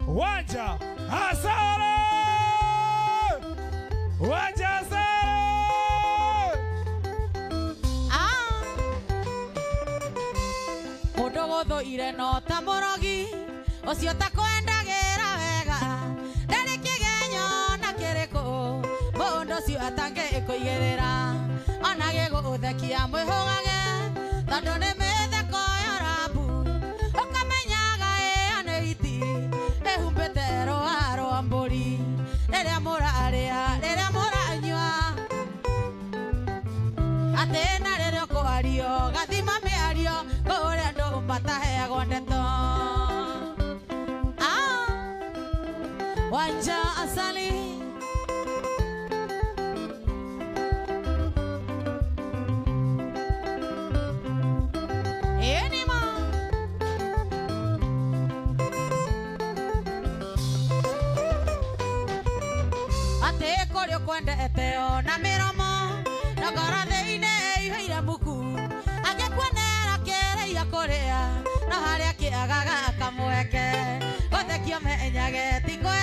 Wanja Asara, Wanja Asara. Mudogo ire no tamorogi, ocio takwendagera wega. Ndari kigenyo na kiriko, bondo cio atange kuigerera. Ona gego uthekia mwihogage, tondu ni mitheko ya rabu. Ukamenyaga ane iti, ehumbite roa rwa mburi. Riria muraria, riria muranyua, atena riria kwario, gathima miario, kuria andu mataheagwo ndeto. Wanja Asali. Korio kwende eteo na miromo na ngoro thiine iheire muku agikwenera kere ya korea na haria kiagaga kamweke gothekio menyage tingwe